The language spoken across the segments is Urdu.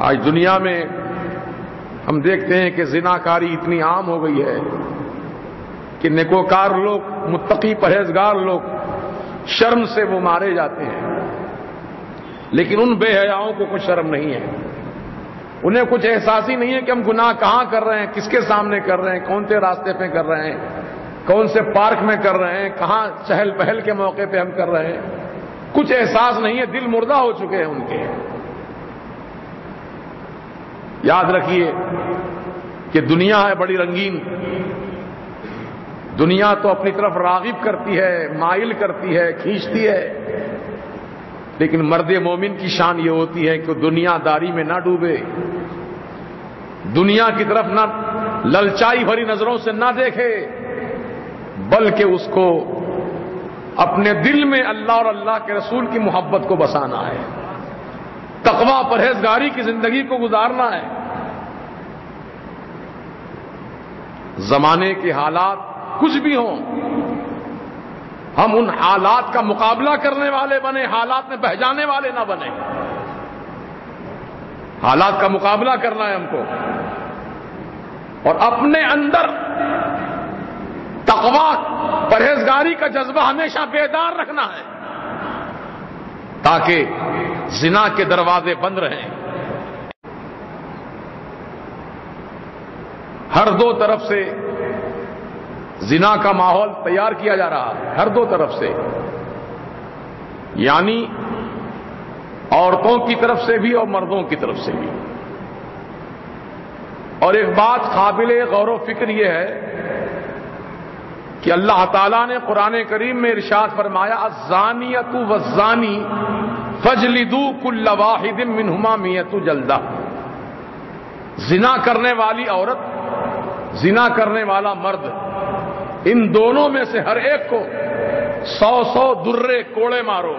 آج دنیا میں ہم دیکھتے ہیں کہ زنا کاری اتنی عام ہو گئی ہے کہ نیکوکار لوگ، متقی پرہیزگار لوگ شرم سے وہ مارے جاتے ہیں، لیکن ان بے حیاؤں کو کچھ شرم نہیں ہے، انہیں کچھ احساس ہی نہیں ہے کہ ہم گناہ کہاں کر رہے ہیں، کس کے سامنے کر رہے ہیں، کون سے راستے پہ کر رہے ہیں، کون سے پارک میں کر رہے ہیں، کہاں چہل پہل کے موقع پہ ہم کر رہے ہیں، کچھ احساس نہیں ہے، دل مردہ ہو چکے ہیں ان کے۔ یاد رکھیے کہ دنیا ہے بڑی رنگین، دنیا تو اپنی طرف راغب کرتی ہے، مائل کرتی ہے، کھینچتی ہے، لیکن مرد مومن کی شان یہ ہوتی ہے کہ دنیا داری میں نہ ڈوبے، دنیا کی طرف نہ للچائی بھری نظروں سے نہ دیکھے، بلکہ اس کو اپنے دل میں اللہ اور اللہ کے رسول کی محبت کو بسانا ہے، تقوی پرہیزگاری کی زندگی کو گزارنا ہے۔ زمانے کے حالات کچھ بھی ہوں، ہم ان حالات کا مقابلہ کرنے والے بنے، حالات میں بہہ جانے والے نہ بنے۔ حالات کا مقابلہ کرنا ہے ہم کو، اور اپنے اندر تقوی پرہیزگاری کا جذبہ ہمیشہ بیدار رکھنا ہے تاکہ زنا کے دروازے بند رہیں۔ ہر دو طرف سے زنا کا ماحول تیار کیا جا رہا ہے، ہر دو طرف سے، یعنی عورتوں کی طرف سے بھی اور مردوں کی طرف سے بھی۔ اور ایک بات قابل غور و فکر یہ ہے کہ اللہ تعالیٰ نے قرآن کریم میں ارشاد فرمایا الزانیۃ والزانی فاجلدوا کل واحد منہما 100 جلدہ۔ زنا کرنے والی عورت، زنا کرنے والا مرد، ان دونوں میں سے ہر ایک کو 100 درے کوڑے مارو،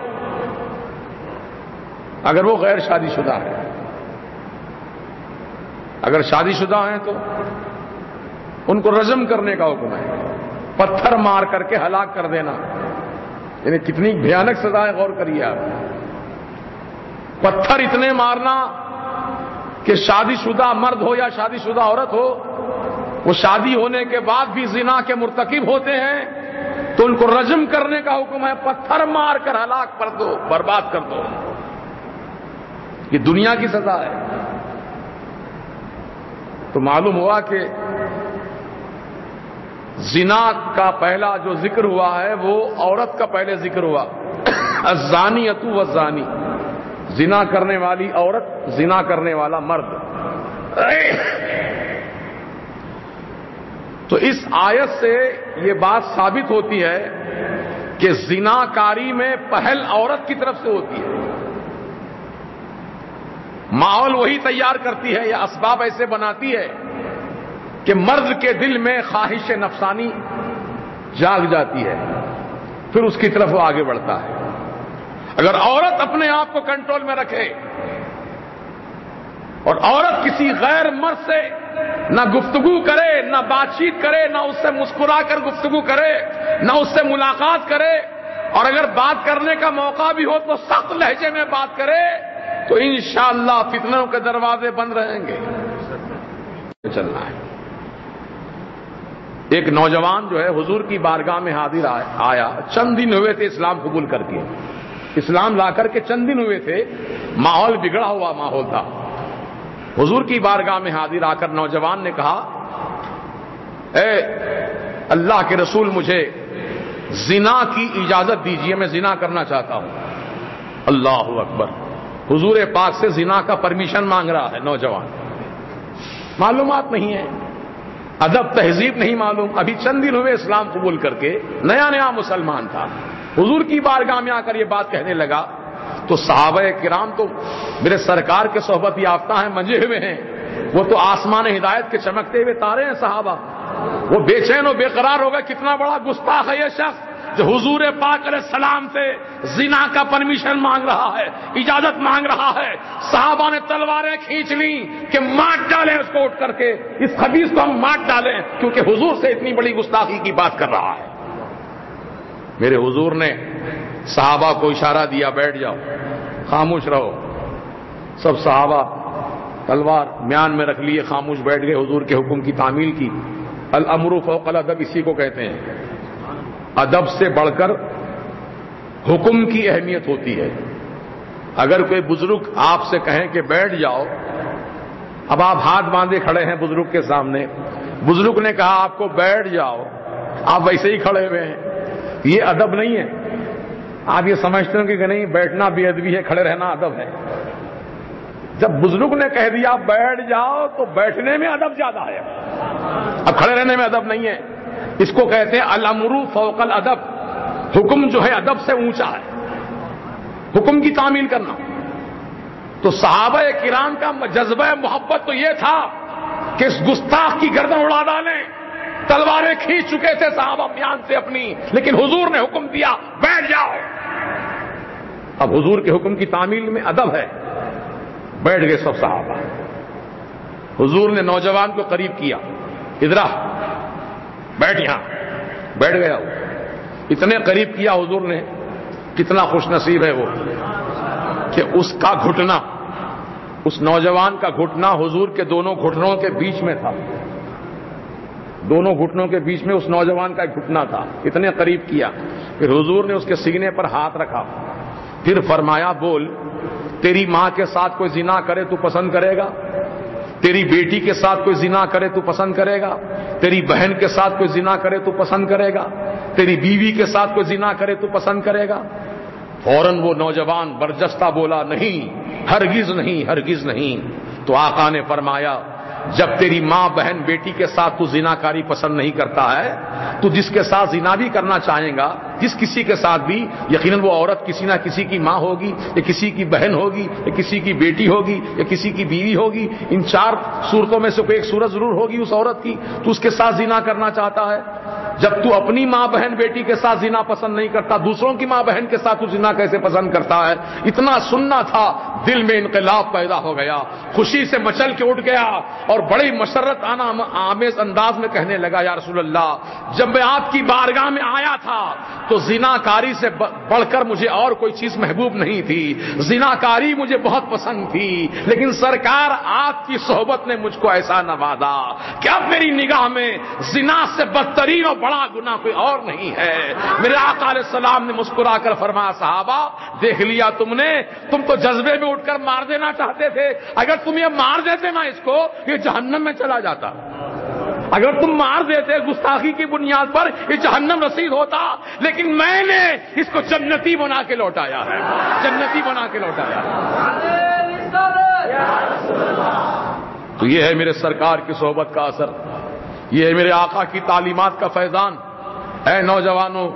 اگر وہ غیر شادی شدہ ہے۔ اگر شادی شدہ ہیں تو ان کو رجم کرنے کا حکم ہے، پتھر مار کر کے ہلاک کر دینا، یعنی کتنی بھیانک سزا ہے، غور کریے آپ۔ پتھر اتنے مارنا کہ شادی شدہ مرد ہو یا شادی شدہ عورت ہو، وہ شادی ہونے کے بعد بھی زنا کے مرتکب ہوتے ہیں تو ان کو رجم کرنے کا حکم ہے، پتھر مار کر ہلاک کر دو، برباد کر دو۔ یہ دنیا کی سزا ہے۔ تو معلوم ہوا کہ زنا کا پہلا جو ذکر ہوا ہے وہ عورت کا پہلے ذکر ہوا، الزانیۃ والزانی، زنا کرنے والی عورت، زنا کرنے والا مرد۔ تو اس آیت سے یہ بات ثابت ہوتی ہے کہ زنا کاری میں پہل عورت کی طرف سے ہوتی ہے، ماحول وہی تیار کرتی ہے یا اسباب ایسے بناتی ہے کہ مرد کے دل میں خواہش نفسانی جاگ جاتی ہے، پھر اس کی طرف وہ آگے بڑھتا ہے۔ اگر عورت اپنے آپ کو کنٹرول میں رکھے اور عورت کسی غیر مرد سے نہ گفتگو کرے، نہ بات چیت کرے، نہ اس سے مسکرا کر گفتگو کرے، نہ اس سے ملاقات کرے، اور اگر بات کرنے کا موقع بھی ہو تو سخت لہجے میں بات کرے، تو انشاءاللہ فتنوں کے دروازے بند رہیں گے۔ چلنا ہے۔ ایک نوجوان جو ہے حضور کی بارگاہ میں حاضر آیا، چند دن ہوئے تھے اسلام قبول کر کے، اسلام لا کر کے چند دن ہوئے تھے، ماحول بگڑا ہوا ماحول تھا۔ حضور کی بارگاہ میں حاضر آ کر نوجوان نے کہا، اے اللہ کے رسول، مجھے زنا کی اجازت دیجیے، میں زنا کرنا چاہتا ہوں۔ اللہ اکبر، حضور پاک سے زنا کا پرمیشن مانگ رہا ہے نوجوان۔ معلومات نہیں ہے، ادب تہذیب نہیں معلوم، ابھی چند دن ہوئے اسلام قبول کر کے، نیا نیا مسلمان تھا، حضور کی بارگاہ میں آ کر یہ بات کہنے لگا۔ تو صحابہ کرام تو میرے سرکار کے صحبت یافتہ ہیں، منجے ہوئے ہیں، وہ تو آسمان ہدایت کے چمکتے ہوئے تارے ہیں صحابہ، وہ بے چین و بے قرار ہو گئے، کتنا بڑا گستاخ ہے یہ شخص جو حضور پاک علیہ السلام سے زنا کا پرمیشن مانگ رہا ہے، اجازت مانگ رہا ہے۔ صحابہ نے تلواریں کھینچ لیں کہ مار ڈالیں اس کو، اٹھ کر کے اس خبیث کو ہم مار ڈالیں، کیونکہ حضور سے اتنی بڑی گستاخی کی بات کر رہا ہے۔ میرے حضور نے صحابہ کو اشارہ دیا، بیٹھ جاؤ، خاموش رہو۔ سب صحابہ تلوار میان میں رکھ لیے، خاموش بیٹھ گئے، حضور کے حکم کی تعمیل کی۔ الامر فوق الادب اسی کو کہتے ہیں، ادب سے بڑھ کر حکم کی اہمیت ہوتی ہے۔ اگر کوئی بزرگ آپ سے کہیں کہ بیٹھ جاؤ، اب آپ ہاتھ باندھے کھڑے ہیں بزرگ کے سامنے، بزرگ نے کہا آپ کو بیٹھ جاؤ، آپ ویسے ہی کھڑے ہوئے ہیں، یہ ادب نہیں ہے۔ آپ یہ سمجھتے ہیں کہ نہیں بیٹھنا بے ادبی ہے، کھڑے رہنا ادب ہے۔ جب بزرگ نے کہہ دیا بیٹھ جاؤ تو بیٹھنے میں ادب زیادہ ہے، اب کھڑے رہنے میں ادب نہیں ہے۔ اس کو کہتے ہیں الامر فوق الادب، حکم جو ہے ادب سے اونچا ہے، حکم کی تعمیل کرنا۔ تو صحابہ کرام کا جذبہ محبت تو یہ تھا کہ اس گستاخ کی گردن اڑا ڈالیں، تلواریں کھینچ چکے تھے صحابہ میان سے اپنی، لیکن حضور نے حکم دیا بیٹھ جاؤ۔ اب حضور کے حکم کی تعمیل میں ادب ہے، بیٹھ گئے سب صحابہ۔ حضور نے نوجوان کو قریب کیا، ادھر آ، بیٹھ یہاں، بیٹھ گیا وہ۔ اتنے قریب کیا حضور نے، کتنا خوش نصیب ہے وہ کہ اس کا گھٹنا، اس نوجوان کا گھٹنا حضور کے دونوں گھٹنوں کے بیچ میں تھا، دونوں گھٹنوں کے بیچ میں اس نوجوان کا گھٹنا تھا، اتنے قریب کیا۔ پھر حضور نے اس کے سینے پر ہاتھ رکھا، پھر فرمایا بول، تیری ماں کے ساتھ کوئی زنا کرے تو پسند کرے گا؟ تیری بیٹی کے ساتھ کوئی زنا کرے تو پسند کرے گا؟ تیری بہن کے ساتھ کوئی زنا کرے تو پسند کرے گا؟ تیری بیوی کے ساتھ کوئی زنا کرے تو پسند کرے گا؟ فوراً وہ نوجوان برجستہ بولا نہیں، ہرگز نہیں، ہرگز نہیں۔ تو آقا نے فرمایا جب تیری ماں بہن بیٹی کے ساتھ تو زنا کاری پسند نہیں کرتا ہے تو جس کے ساتھ زنا بھی کرنا چاہیں گا، جس کسی کے ساتھ بھی، یقیناً وہ عورت کسی نہ کسی کی ماں ہوگی، یا کسی کی بہن ہوگی، یا کسی کی بیٹی ہوگی، یا کسی کی بیوی ہوگی۔ ان چار صورتوں میں سے کوئی ایک صورت ضرور ہوگی اس عورت کی، تو اس کے ساتھ زنا کرنا چاہتا ہے۔ جب تو اپنی ماں بہن بیٹی کے ساتھ زنا پسند نہیں کرتا، دوسروں کی ماں بہن کے ساتھ تو زنا کیسے پسند کرتا ہے؟ اتنا سننا تھا، دل میں انقلاب پیدا ہو گیا، خوشی سے مچل کے اٹھ گیا اور بڑی مسرت آمیز انداز میں کہنے لگا یا رسول اللہ، جب میں آپ کی بارگاہ میں آیا تھا تو زنا کاری سے بڑھ کر مجھے اور کوئی چیز محبوب نہیں تھی، زنا کاری مجھے بہت پسند تھی، لیکن سرکار آپ کی صحبت نے مجھ کو ایسا نوازا کہ اب میری نگاہ میں زنا سے بدترین اور بڑا گناہ کوئی اور نہیں ہے۔ میرے آقا علیہ السلام نے مسکرا کر فرمایا صحابہ دیکھ لیا تم نے، تم تو جذبے میں اٹھ کر مار دینا چاہتے تھے، اگر تم یہ مار دیتے نا اس کو، یہ جہنم میں چلا جاتا، اگر تم مار دیتے گستاخی کی بنیاد پر یہ جہنم رسید ہوتا، لیکن میں نے اس کو جنتی بنا کے لوٹایا ہے، جنتی بنا کے لوٹایا ہے۔ تو یہ ہے میرے سرکار کی صحبت کا اثر، یہ ہے میرے آقا کی تعلیمات کا فیضان۔ اے نوجوانوں،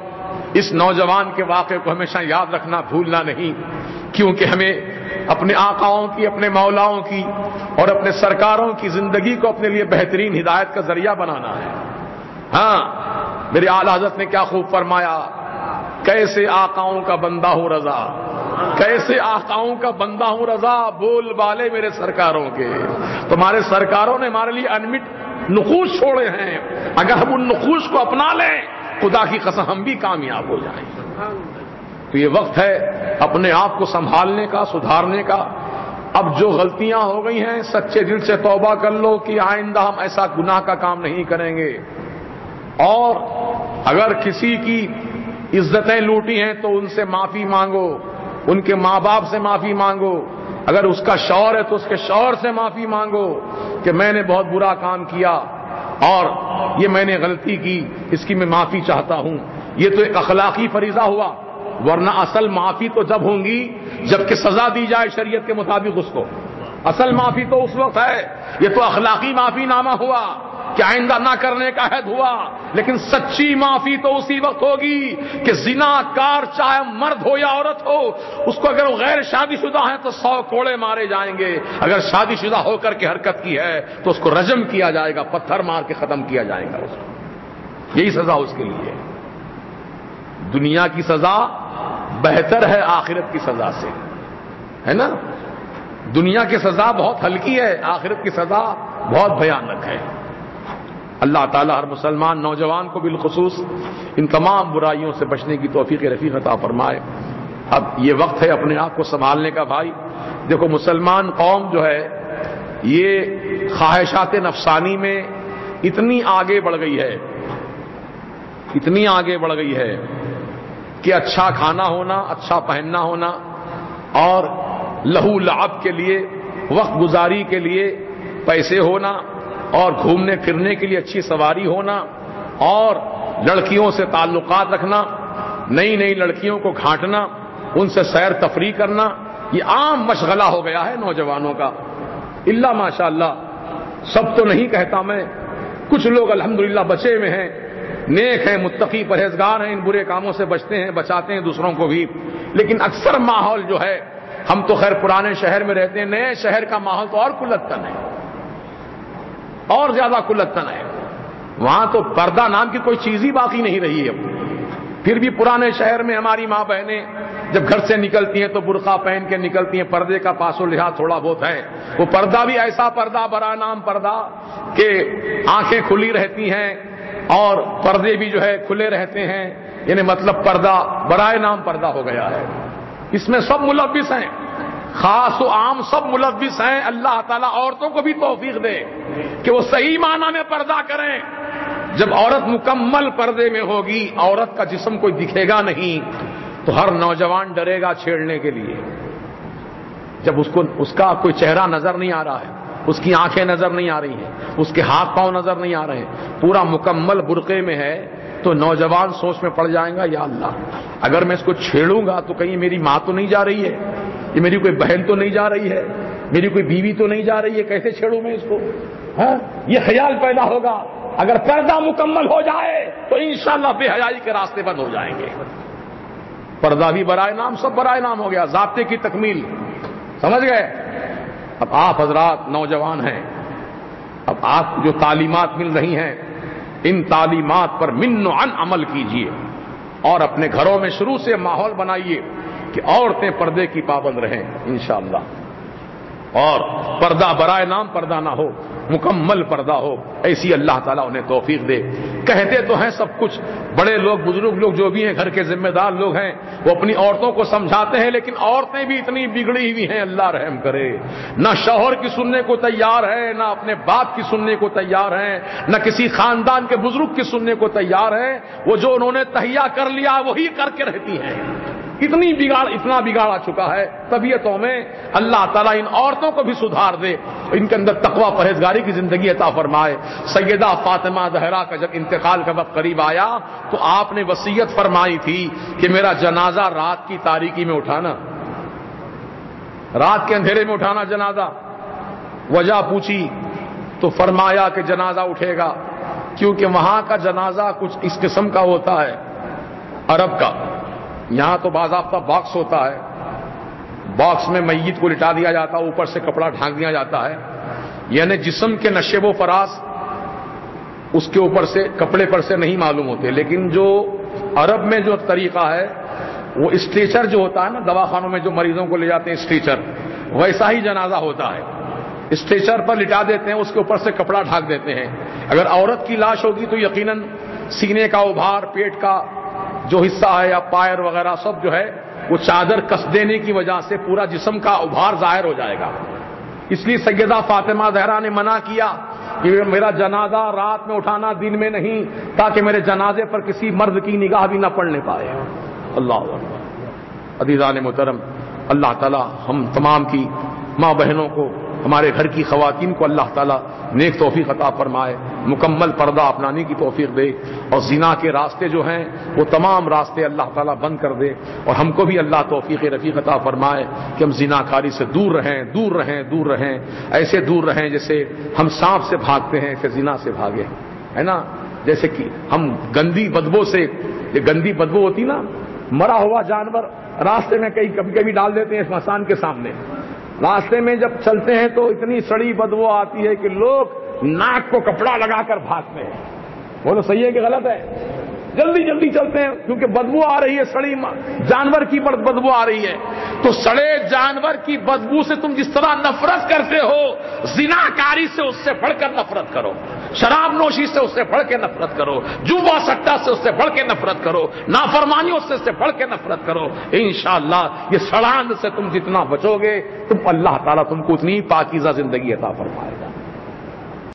اس نوجوان کے واقعے کو ہمیشہ یاد رکھنا، بھولنا نہیں، کیونکہ ہمیں اپنے آقاؤں کی، اپنے مولاؤں کی اور اپنے سرکاروں کی زندگی کو اپنے لیے بہترین ہدایت کا ذریعہ بنانا ہے۔ ہاں، میرے اعلی حضرت نے کیا خوب فرمایا، کیسے آقاؤں کا بندہ ہوں رضا، کیسے آقاؤں کا بندہ ہوں رضا، بول بالے میرے سرکاروں کے۔ تمہارے سرکاروں نے ہمارے لیے انمٹ نقوش چھوڑے ہیں، اگر ہم ان نقوش کو اپنا لیں خدا کی قسم ہم بھی کامیاب ہو جائیں۔ تو یہ وقت ہے اپنے آپ کو سنبھالنے کا، سدھارنے کا۔ اب جو غلطیاں ہو گئی ہیں سچے دل سے توبہ کر لو کہ آئندہ ہم ایسا گناہ کا کام نہیں کریں گے، اور اگر کسی کی عزتیں لوٹی ہیں تو ان سے معافی مانگو، ان کے ماں باپ سے معافی مانگو، اگر اس کا شوہر ہے تو اس کے شوہر سے معافی مانگو کہ میں نے بہت برا کام کیا اور یہ میں نے غلطی کی، اس کی میں معافی چاہتا ہوں۔ یہ تو ایک اخلاقی فریضہ ہوا، ورنہ اصل معافی تو جب ہوں گی جبکہ سزا دی جائے شریعت کے مطابق اس کو۔ اصل معافی تو اس وقت ہے، یہ تو اخلاقی معافی نامہ ہوا کہ آئندہ نہ کرنے کا عہد ہوا، لیکن سچی معافی تو اسی وقت ہوگی کہ زنا کار چاہے مرد ہو یا عورت ہو، اس کو اگر وہ غیر شادی شدہ ہے تو 100 کوڑے مارے جائیں گے، اگر شادی شدہ ہو کر کے حرکت کی ہے تو اس کو رجم کیا جائے گا، پتھر مار کے ختم کیا جائے گا اس کو۔ یہی سزا اس کے لیے ہے۔ دنیا کی سزا بہتر ہے آخرت کی سزا سے، ہے نا؟ دنیا کی سزا بہت ہلکی ہے، آخرت کی سزا بہت بھیانک ہے۔ اللہ تعالیٰ ہر مسلمان نوجوان کو بالخصوص ان تمام برائیوں سے بچنے کی توفیق رفیق عطا فرمائے۔ اب یہ وقت ہے اپنے آپ کو سنبھالنے کا۔ بھائی دیکھو، مسلمان قوم جو ہے یہ خواہشات نفسانی میں اتنی آگے بڑھ گئی ہے، اتنی آگے بڑھ گئی ہے کہ اچھا کھانا ہونا، اچھا پہننا ہونا، اور لہو لعب کے لیے، وقت گزاری کے لیے پیسے ہونا، اور گھومنے پھرنے کے لیے اچھی سواری ہونا، اور لڑکیوں سے تعلقات رکھنا، نئی نئی لڑکیوں کو گھانٹنا، ان سے سیر تفریح کرنا، یہ عام مشغلہ ہو گیا ہے نوجوانوں کا۔ اللہ ماشاء اللہ، سب تو نہیں کہتا میں، کچھ لوگ الحمدللہ بچے ہوئے ہیں، نیک ہیں، متقی پرہیزگار ہیں، ان برے کاموں سے بچتے ہیں، بچاتے ہیں دوسروں کو بھی، لیکن اکثر ماحول جو ہے، ہم تو خیر پرانے شہر میں رہتے ہیں، نئے شہر کا ماحول تو اور کلتن ہے، اور زیادہ کلتن ہے۔ وہاں تو پردہ نام کی کوئی چیز ہی باقی نہیں رہی ہے۔ پھر بھی پرانے شہر میں ہماری ماں بہنیں جب گھر سے نکلتی ہیں تو برقع پہن کے نکلتی ہیں، پردے کا پاس و لحاظ تھوڑا بہت ہے۔ وہ پردہ بھی ایسا پردہ، برائے نام پردہ، کہ آنکھیں کھلی رہتی ہیں اور پردے بھی جو ہے کھلے رہتے ہیں، یعنی مطلب پردہ برائے نام پردہ ہو گیا ہے۔ اس میں سب ملوث ہیں، خاص و عام سب ملوث ہیں۔ اللہ تعالیٰ عورتوں کو بھی توفیق دے کہ وہ صحیح معنی میں پردہ کریں۔ جب عورت مکمل پردے میں ہوگی، عورت کا جسم کوئی دکھے گا نہیں، تو ہر نوجوان ڈرے گا چھیڑنے کے لیے۔ جب اس کا کوئی چہرہ نظر نہیں آ رہا ہے، اس کی آنکھیں نظر نہیں آ رہی ہیں، اس کے ہاتھ پاؤں نظر نہیں آ رہے ہیں، پورا مکمل برقعے میں ہے، تو نوجوان سوچ میں پڑ جائیں گا، یا اللہ اگر میں اس کو چھیڑوں گا تو کہیں میری ماں تو نہیں جا رہی ہے، یہ میری کوئی بہن تو نہیں جا رہی ہے، میری کوئی بیوی تو نہیں جا رہی ہے، کیسے چھیڑوں میں اس کو؟ ہاں، یہ خیال پیدا ہوگا۔ اگر پردہ مکمل ہو جائے تو انشاءاللہ بے حیائی کے راستے بند ہو جائیں گے۔ پردہ بھی برائے نام، سب برائے نام ہو گیا، ضابطے کی تکمیل، سمجھ گئے؟ اب آپ حضرات نوجوان ہیں، اب آپ جو تعلیمات مل رہی ہیں، ان تعلیمات پر من و عن عمل کیجئے، اور اپنے گھروں میں شروع سے ماحول بنائیے کہ عورتیں پردے کی پابند رہیں انشاءاللہ، اور پردہ برائے نام پردہ نہ ہو، مکمل پردہ ہو، ایسی اللہ تعالیٰ انہیں توفیق دے۔ کہتے تو ہیں سب کچھ، بڑے لوگ، بزرگ لوگ جو بھی ہیں، گھر کے ذمہ دار لوگ ہیں، وہ اپنی عورتوں کو سمجھاتے ہیں، لیکن عورتیں بھی اتنی بگڑی ہوئی ہیں، اللہ رحم کرے، نہ شوہر کی سننے کو تیار ہے، نہ اپنے باپ کی سننے کو تیار ہیں، نہ کسی خاندان کے بزرگ کی سننے کو تیار ہیں، وہ جو انہوں نے تہیا کر لیا وہی کر کے رہتی ہیں۔ اتنا بگاڑ آ چکا ہے طبیعتوں میں۔ اللہ تعالیٰ ان عورتوں کو بھی سدھار دے، ان کے اندر تقوی پرہیزگاری کی زندگی عطا فرمائے۔ سیدہ فاطمہ زہرا کا جب انتقال کا وقت قریب آیا تو آپ نے وصیت فرمائی تھی کہ میرا جنازہ رات کی تاریکی میں اٹھانا، رات کے اندھیرے میں اٹھانا جنازہ۔ وجہ پوچھی تو فرمایا کہ جنازہ اٹھے گا، کیونکہ وہاں کا جنازہ کچھ اس قسم کا ہوتا ہے، عرب کا۔ یہاں تو باضابطہ باکس ہوتا ہے، باکس میں میت کو لٹا دیا جاتا ہے، اوپر سے کپڑا ڈھانک دیا جاتا ہے، یعنی جسم کے نشیب و فراز اس کے اوپر سے، کپڑے پر سے نہیں معلوم ہوتے۔ لیکن جو عرب میں جو طریقہ ہے، وہ اسٹریچر جو ہوتا ہے نا، دواخانوں میں جو مریضوں کو لے جاتے ہیں اسٹریچر، ویسا ہی جنازہ ہوتا ہے۔ اسٹریچر پر لٹا دیتے ہیں، اس کے اوپر سے کپڑا ڈھانک دیتے ہیں۔ اگر عورت کی لاش ہوگی تو یقیناً سینے کا ابھار، پیٹ کا جو حصہ ہے یا پائر وغیرہ سب جو ہے وہ چادر کس دینے کی وجہ سے پورا جسم کا ابھار ظاہر ہو جائے گا۔ اس لیے سیدہ فاطمہ زہرا نے منع کیا کہ میرا جنازہ رات میں اٹھانا، دن میں نہیں، تاکہ میرے جنازے پر کسی مرد کی نگاہ بھی نہ پڑنے پائے۔ اللہ اکبر۔ عزیزان محترم، اللہ تعالی ہم تمام کی ماں بہنوں کو، ہمارے گھر کی خواتین کو اللہ تعالیٰ نیک توفیق عطا فرمائے، مکمل پردہ اپنانے کی توفیق دے، اور زنا کے راستے جو ہیں وہ تمام راستے اللہ تعالیٰ بند کر دے، اور ہم کو بھی اللہ توفیق رفیق عطا فرمائے کہ ہم زنا کاری سے دور رہیں، دور رہیں، دور رہیں، ایسے دور رہیں جیسے ہم سانپ سے بھاگتے ہیں، ایسے زنا سے بھاگے، ہے نا؟ جیسے کہ ہم گندی بدبو سے، یہ گندی بدبو ہوتی نا، مرا ہوا جانور راستے میں کبھی کبھی ڈال دیتے ہیں شمشان کے سامنے، راستے میں جب چلتے ہیں تو اتنی سڑی بدبو آتی ہے کہ لوگ ناک کو کپڑا لگا کر بھاگتے ہیں۔ بولو صحیح ہے کہ غلط ہے؟ جلدی جلدی چلتے ہیں کیونکہ بدبو آ رہی ہے، سڑی جانور کی بدبو آ رہی ہے۔ تو سڑے جانور کی بدبو سے تم جس طرح نفرت کرتے ہو، زنا کاری سے اس سے بڑھ کر نفرت کرو۔ شراب نوشی سے اس سے بڑھ کے نفرت کرو، جوا سٹا سے اس سے بڑھ کے نفرت کرو، نافرمانیوں سے اس سے بڑھ کے نفرت کرو. انشاءاللہ یہ سڑاند سے تم جتنا بچو گے، تم اللہ تعالیٰ تم کو اتنی پاکیزہ زندگی عطا فرمائے گا.